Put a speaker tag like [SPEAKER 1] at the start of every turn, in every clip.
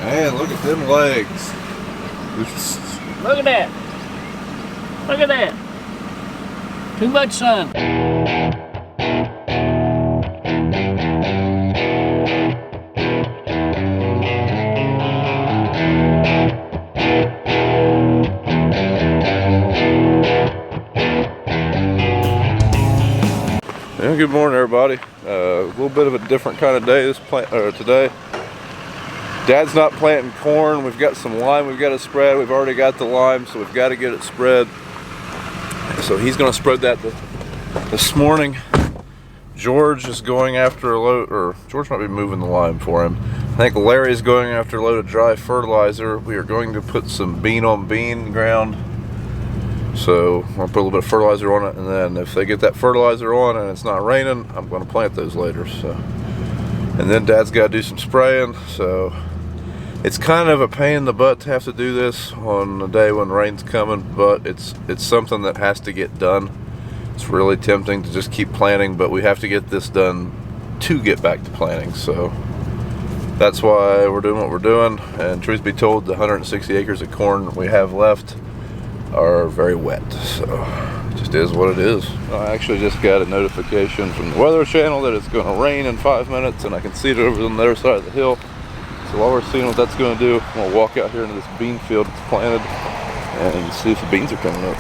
[SPEAKER 1] Man, look at them legs.
[SPEAKER 2] Look at that. Look at that. Too much sun.
[SPEAKER 1] Yeah, good morning, everybody. A little bit of a different kind of day today. Dad's not planting corn. We've got some lime we've got to spread. We've already got the lime, so we've got to get it spread. So he's going to spread that this morning. George is going after a load, or George might be moving the lime for him. I think Larry's going after a load of dry fertilizer. We are going to put some bean on bean ground. So I'm going to put a little bit of fertilizer on it, and then if they get that fertilizer on and it's not raining, I'm going to plant those later. So, and then Dad's got to do some spraying. So it's kind of a pain in the butt to have to do this on a day when rain's coming, but it's something that has to get done. It's really tempting to just keep planting, but we have to get this done to get back to planting. So that's why we're doing what we're doing. And truth be told, the 160 acres of corn we have left are very wet, so it just is what it is. I actually just got a notification from the Weather Channel that it's going to rain in 5 minutes, and I can see it over on the other side of the hill. So while we're seeing what that's going to do, I'm going to walk out here into this bean field that's planted and see if the beans are coming up.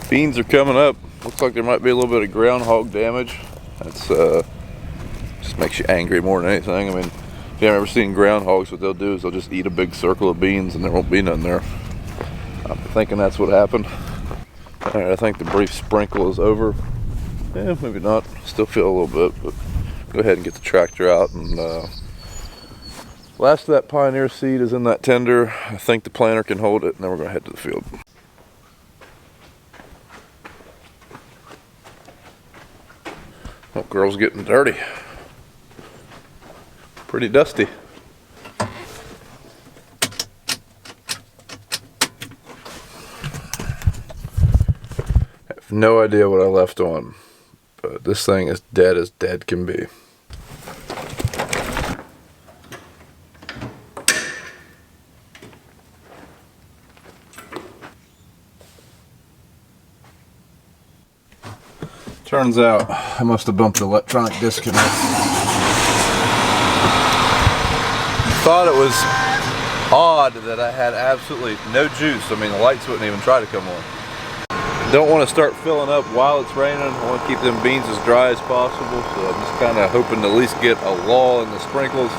[SPEAKER 1] Beans are coming up. Looks like there might be a little bit of groundhog damage. That's just makes you angry more than anything. I mean, if you've ever seen groundhogs, what they'll do is they'll just eat a big circle of beans and there won't be none there. I'm thinking that's what happened. Alright, I think the brief sprinkle is over. Yeah, maybe not. Still feel a little bit, but go ahead and get the tractor out. And last of that Pioneer seed is in that tender. I think the planter can hold it, and then we're going to head to the field. Oh, girl's getting dirty. Pretty dusty. I have no idea what I left on, but this thing is dead as dead can be. Turns out I must have bumped the electronic disconnect. Thought it was odd that I had absolutely no juice. I mean, the lights wouldn't even try to come on. Don't want to start filling up while it's raining. I want to keep them beans as dry as possible, so I'm just kind of hoping to at least get a lull in the sprinkles,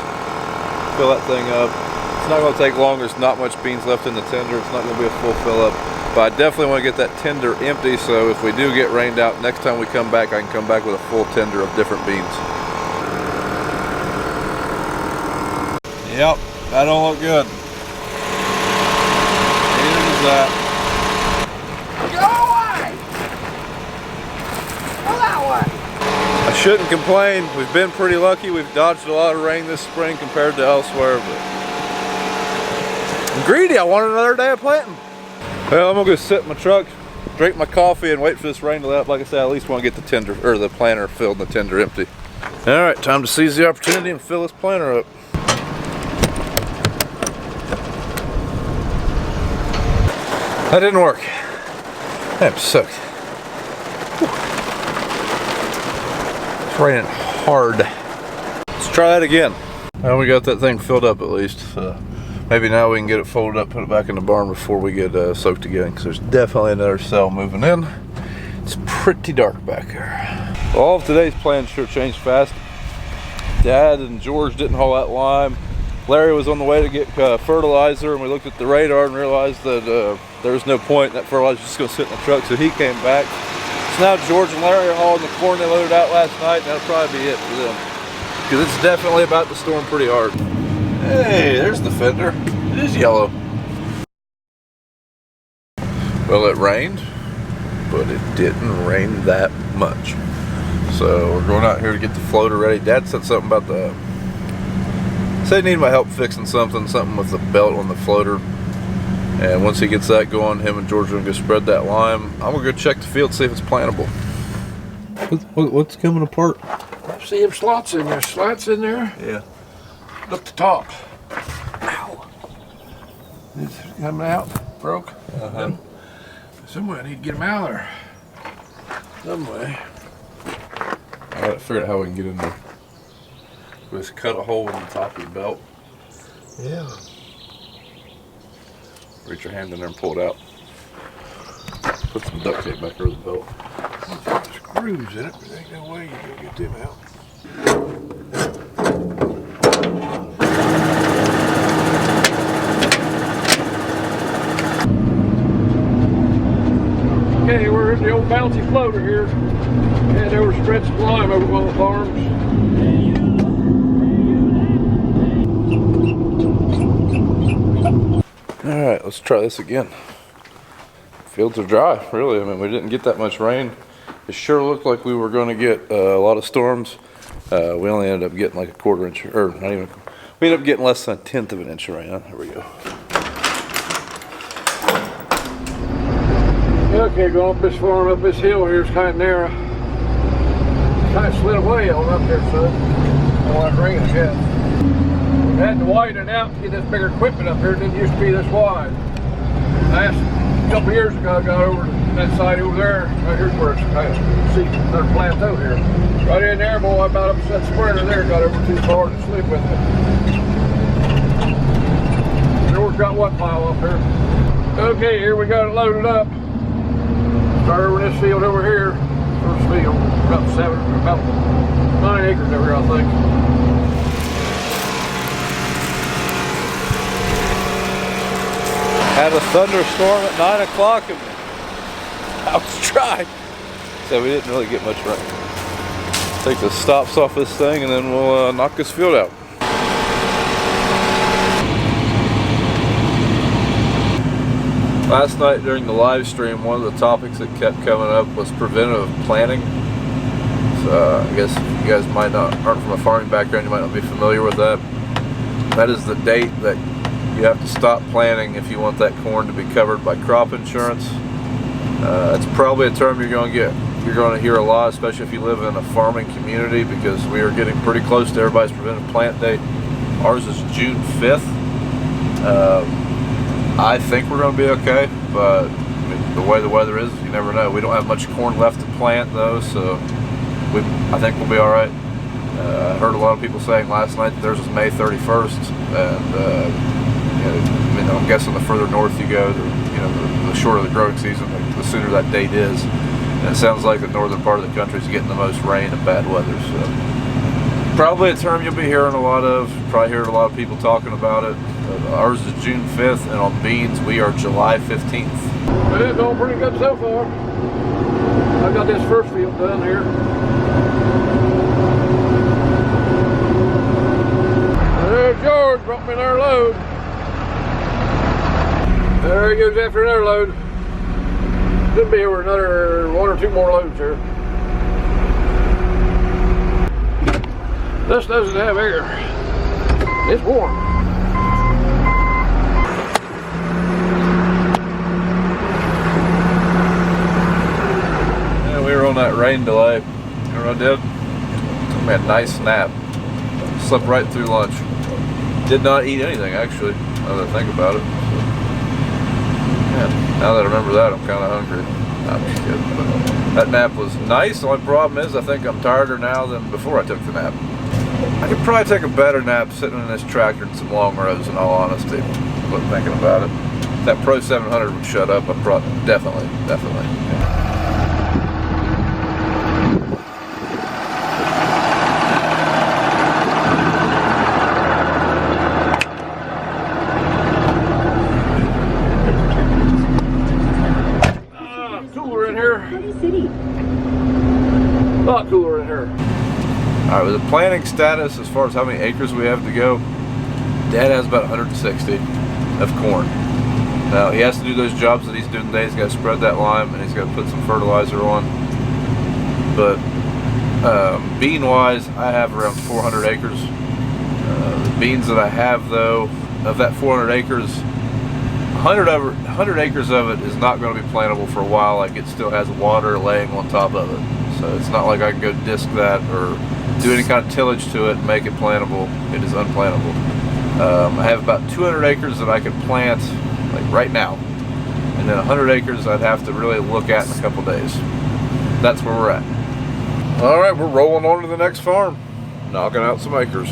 [SPEAKER 1] fill that thing up. It's not going to take long. There's not much beans left in the tender. It's not going to be a full fill up, but I definitely want to get that tender empty, so if we do get rained out, next time we come back, I can come back with a full tender of different beans. Yep, that don't look good. Neither does that.
[SPEAKER 3] Go away! Go that way!
[SPEAKER 1] I shouldn't complain. We've been pretty lucky. We've dodged a lot of rain this spring compared to elsewhere, but I'm greedy. I want another day of planting. Well, I'm gonna go sit in my truck, drink my coffee, and wait for this rain to let up. Like I said, I at least want to get the tender, or the planter filled and the tender empty. All right, time to seize the opportunity and fill this planter up. That didn't work. I'm soaked. It's raining hard. Let's try that again. Well, we got that thing filled up at least. Maybe now we can get it folded up, put it back in the barn before we get soaked again, because there's definitely another cell moving in. It's pretty dark back here. Well, all of today's plans sure changed fast. Dad and George didn't haul that lime. Larry was on the way to get fertilizer, and we looked at the radar and realized that there was no point. That fertilizer was just going to sit in the truck, so he came back. So now George and Larry are hauling the corn they loaded out last night, and that'll probably be it for them, because it's definitely about to storm pretty hard. Hey, there's the fender. It is yellow. Well, it rained, but it didn't rain that much. So we're going out here to get the floater ready. Dad said something about said he needed my help fixing something with the belt on the floater. And once he gets that going, him and George are gonna go spread that lime. I'm gonna go check the field, see if it's plantable. What's coming apart?
[SPEAKER 3] See them slots in there, slats in there?
[SPEAKER 1] Yeah.
[SPEAKER 3] Look at the top. Ow. It's coming out, broke. Some way I need to get them out of there. Some way.
[SPEAKER 1] I gotta figure out how we can get in there. Just cut a hole in the top of your belt.
[SPEAKER 3] Yeah.
[SPEAKER 1] Reach your hand in there and pull it out. Put some duct tape back over the belt.
[SPEAKER 3] There's screws in it, but there ain't no way you can get them out. Okay, we're in the old bouncy floater here. Had over stretched lime over one of the farms.
[SPEAKER 1] Alright, let's try this again. Fields are dry, really. I mean, we didn't get that much rain. It sure looked like we were going to get a lot of storms. We only ended up getting like a quarter inch, or not even, we ended up getting less than a tenth of an inch of rain. There we go.
[SPEAKER 3] Okay, going up this farm, up this hill here is kind of narrow. Kind of slid away on up there, son. All that rain is yet. We had to widen it out to get this bigger equipment up here. It didn't used to be this wide. Last couple of years ago, I got over to that side over there. Right here's where it's kind of, see another plateau here. Right in there, boy, about up that spreader there, got over too far to slip with it. George got one pile up here. Okay, here we got it loaded up. Start over this field over here. First field, about 9 acres over here, I think.
[SPEAKER 1] Had a thunderstorm at 9 o'clock and I was dry. So we didn't really get much rain. Take the stops off this thing and then we'll knock this field out. Last night during the live stream, one of the topics that kept coming up was preventive planting. So I guess if you guys aren't from a farming background, you might not be familiar with that. That is the date that you have to stop planting if you want that corn to be covered by crop insurance. It's probably a term you're going to hear a lot, especially if you live in a farming community, because we are getting pretty close to everybody's preventive plant date. Ours is June 5th. I think we're going to be okay, but I mean, the way the weather is, you never know. We don't have much corn left to plant though, so I think we'll be all right. I heard a lot of people saying last night that theirs was May 31st, and I mean, I'm guessing the further north you go, the shorter the growing season, the sooner that date is. And it sounds like the northern part of the country is getting the most rain and bad weather. So probably a term you'll be hearing a lot of. Probably heard a lot of people talking about it. Ours is June 5th, and on beans we are July 15th.
[SPEAKER 3] It's going pretty good so far. I got this first field done here. There's George, brought me another load. There he goes after another load. Should be over another 1 or 2 more loads here. This doesn't have air. It's warm.
[SPEAKER 1] Yeah, we were on that rain delay. You know what I did? Took me a nice nap. Slept right through lunch. Did not eat anything, actually, now that I think about it. So, yeah, now that I remember that, I'm kind of hungry. I'm just kidding, but that nap was nice. The only problem is I think I'm tireder now than before I took the nap. I could probably take a better nap sitting in this tractor in some long rows, in all honesty. But thinking about it, if that Pro 700 would shut up, I'd probably definitely. Yeah.
[SPEAKER 3] Cooler in here. A lot cooler in here.
[SPEAKER 1] All right, with the planting status, as far as how many acres we have to go, Dad has about 160 of corn. Now, he has to do those jobs that he's doing today. He's got to spread that lime, and he's got to put some fertilizer on. But bean-wise, I have around 400 acres. The beans that I have, though, of that 400 acres, 100 acres of it is not going to be plantable for a while. Like, it still has water laying on top of it. So it's not like I can go disc that or do any kind of tillage to it and make it plantable, it is unplantable. I have about 200 acres that I could plant like right now, and then 100 acres I'd have to really look at in a couple days. That's where we're at. All right, we're rolling on to the next farm, knocking out some acres.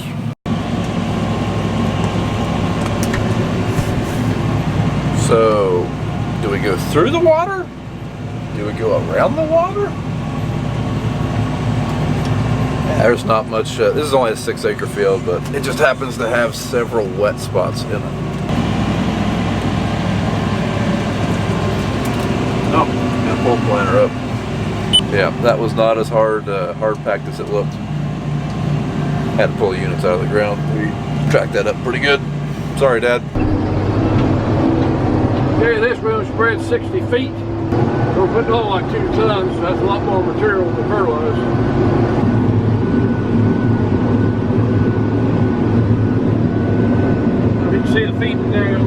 [SPEAKER 1] So, do we go through the water? Do we go around the water? Yeah, there's not much. This is only a 6-acre field, but it just happens to have several wet spots in it. Oh, got a pole planter up. Yeah, that was not as hard packed as it looked. Had to pull the units out of the ground. We tracked that up pretty good. Sorry, Dad.
[SPEAKER 3] Okay, this room spread 60 feet. We're putting on like 2 tons, so that's a lot more material than fertilize. You can see the feeding down.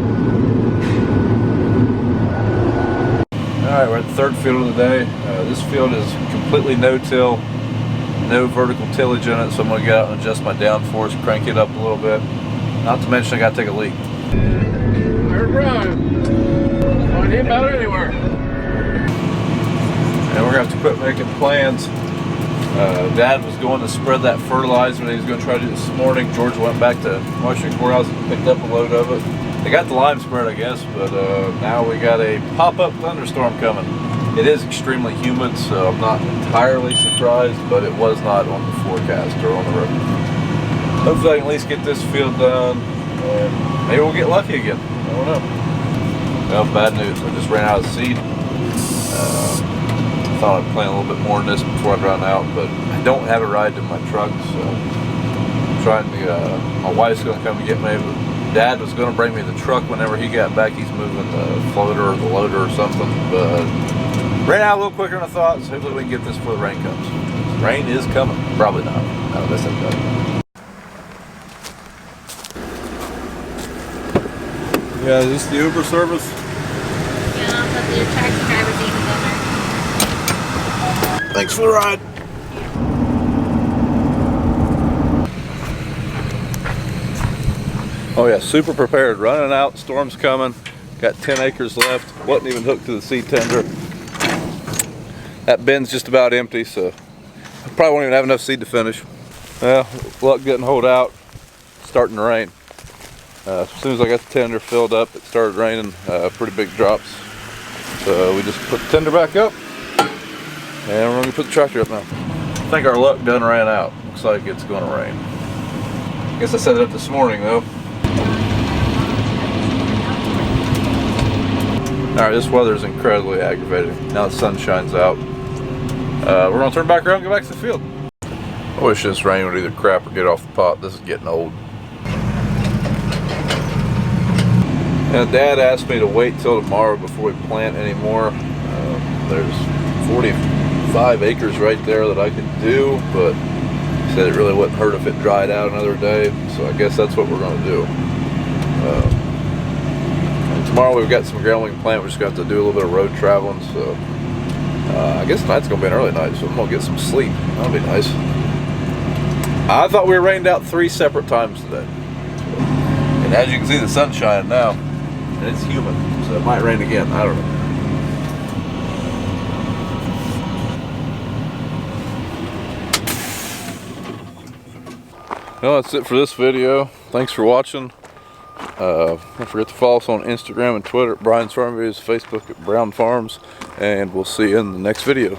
[SPEAKER 1] Alright, we're at the third field of the day. This field is completely no-till, no vertical tillage in it, so I'm going to get out and adjust my downforce, crank it up a little bit. Not to mention I got to take a leak.
[SPEAKER 3] There's Brian. Find him out anywhere.
[SPEAKER 1] And we're going to have to quit making plans. Dad was going to spread that fertilizer that he was going to try to do this morning. George went back to Washington Courthouse and picked up a load of it. They got the lime spread, I guess, but now we got a pop-up thunderstorm coming. It is extremely humid, so I'm not entirely surprised, but it was not on the forecast or on the road. Hopefully I can at least get this field done, and maybe we'll get lucky again. I don't know. Well, bad news. I just ran out of seed. Thought I'd plant a little bit more in this before I'd run out, but I don't have a ride to my truck, so I'm trying to, my wife's going to come and get me, but Dad was going to bring me the truck whenever he got back. He's moving the floater or the loader or something, but ran out a little quicker than I thought, so hopefully we can get this before the rain comes. Rain is coming. Probably not. No, that's not good. Yeah, is this the Uber service?
[SPEAKER 4] Yeah, I'll put the taxi driver's even in there.
[SPEAKER 1] Thanks for the ride. Oh yeah, super prepared. Running out, storm's coming. Got 10 acres left. Wasn't even hooked to the seed tender. That bin's just about empty, so I probably won't even have enough seed to finish. Well, luck getting holed out. Starting to rain. As soon as I got the tender filled up, it started raining pretty big drops. So we just put the tender back up, and we're gonna put the tractor up now. I think our luck done ran out. Looks like it's gonna rain. I guess I set it up this morning though. Alright, this weather is incredibly aggravating. Now the sun shines out. We're gonna turn back around and go back to the field. I wish this rain would either crap or get off the pot. This is getting old. And Dad asked me to wait till tomorrow before we plant anymore. There's 45 acres right there that I could do, but he said it really wouldn't hurt if it dried out another day, so I guess that's what we're going to do. And tomorrow we've got some ground we can plant. We're just going to have to do a little bit of road traveling, so I guess tonight's going to be an early night, so I'm going to get some sleep. That'll be nice. I thought we were rained out 3 separate times today. And as you can see, the sun's shining now. And it's humid, so it might rain again. I don't know. Well, that's it for this video. Thanks for watching. Don't forget to follow us on Instagram and Twitter at Brian's Farm Videos, Facebook at Brown Farms, and we'll see you in the next video.